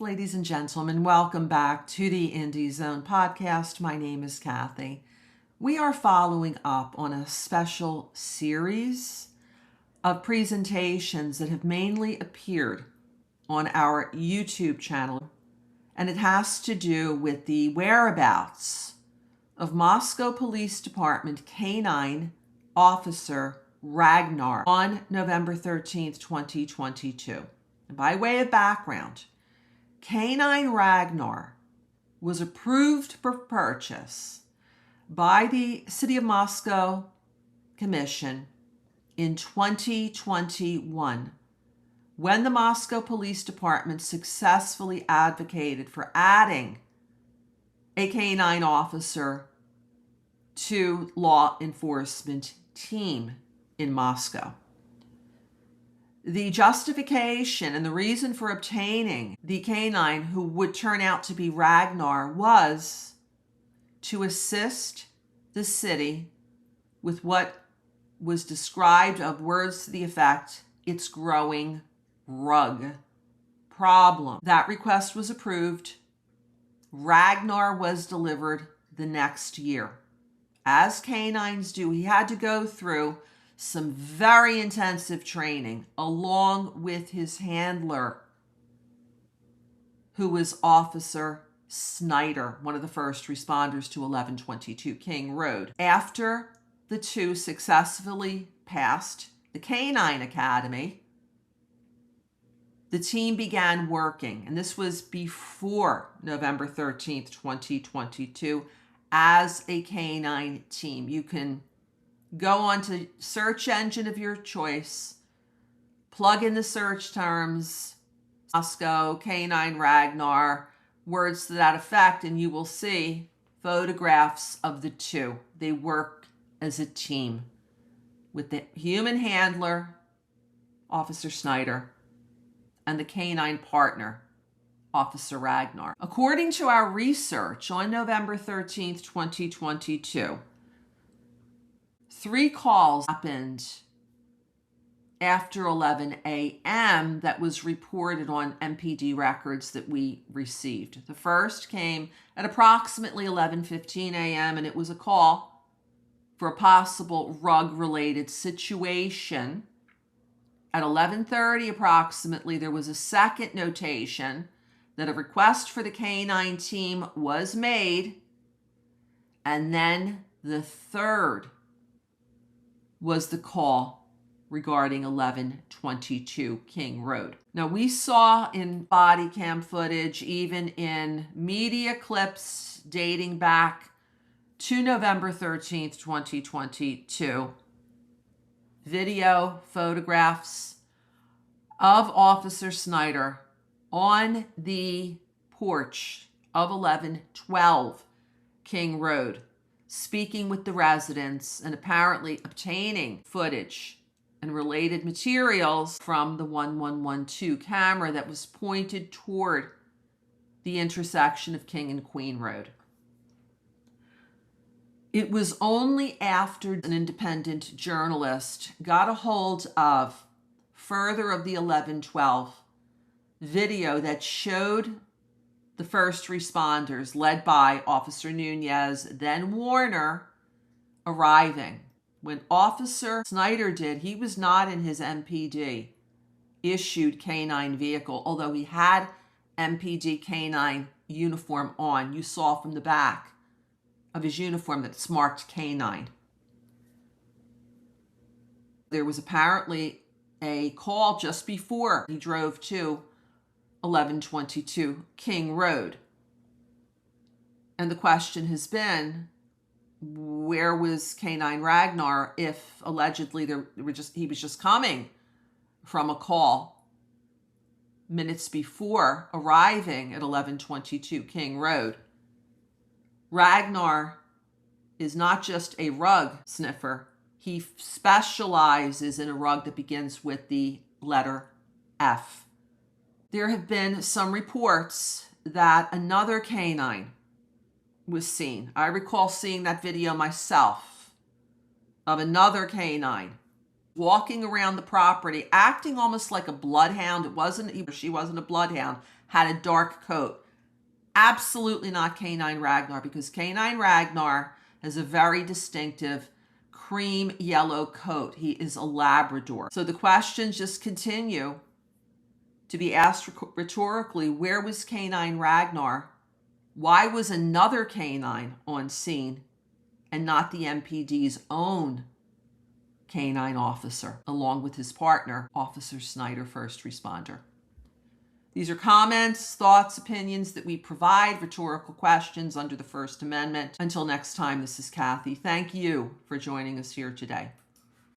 Ladies and gentlemen, welcome back to the Indie Zone podcast. My name is Kathy. We are following up on a special series of presentations that have mainly appeared on our YouTube channel, and it has to do with the whereabouts of Moscow Police Department K-9 officer Ragnar on November 13th, 2022. And by way of background, K-9 Ragnar was approved for purchase by the City of Moscow Commission in 2021 when the Moscow Police Department successfully advocated for adding a K-9 officer to law enforcement team in Moscow. The justification and the reason for obtaining the K-9, who would turn out to be Ragnar, was to assist the city with what was described of words to the effect, its growing rug problem. That request was approved. Ragnar was delivered the next year. As K-9s do, he had to go through some very intensive training along with his handler, who was Officer Snyder, one of the first responders to 1122 King Road. After the two successfully passed the K-9 Academy, the team began working, and this was before November 13th, 2022, as a K-9 team. You can go on to search engine of your choice, plug in the search terms, Moscow, K-9 Ragnar, words to that effect, and you will see photographs of the two. They work as a team with the human handler, Officer Snyder, and the K-9 partner, Officer Ragnar. According to our research, on November 13th, 2022, 3 calls happened after 11 a.m. that was reported on MPD records that we received. The first came at approximately 11:15 a.m. and it was a call for a possible rug-related situation. At 11:30 approximately, there was a second notation that a request for the K-9 team was made, and then the third was the call regarding 1122 King Road. Now, we saw in body cam footage, even in media clips dating back to November 13th, 2022, video photographs of Officer Snyder on the porch of 1112 King Road, speaking with the residents and apparently obtaining footage and related materials from the 1112 camera that was pointed toward the intersection of King and Queen Road. It was only after an independent journalist got a hold of further of the 1112 video that showed the first responders, led by Officer Nunez, then Warner, arriving. When Officer Snyder did, he was not in his MPD issued K-9 vehicle, although he had MPD K-9 uniform on. You saw from the back of his uniform that's marked K-9. There was apparently a call just before he drove to 1122 King Road. And the question has been, where was K-9 Ragnar if allegedly he was just coming from a call minutes before arriving at 1122 King Road? Ragnar is not just a rug sniffer. He specializes in a rug that begins with the letter F. There have been some reports that another K-9 was seen. I recall seeing that video myself of another K-9 walking around the property, acting almost like a bloodhound. She wasn't a bloodhound. had a dark coat. Absolutely not Canine Ragnar, because Canine Ragnar has a very distinctive cream yellow coat. He is a Labrador. So the questions just continue to be asked rhetorically. Where was Canine Ragnar? Why was another canine on scene and not the MPD's own canine officer, along with his partner, Officer Snyder, first responder? These are comments, thoughts, opinions that we provide, rhetorical questions under the First Amendment. Until next time, this is Kathy. Thank you for joining us here today.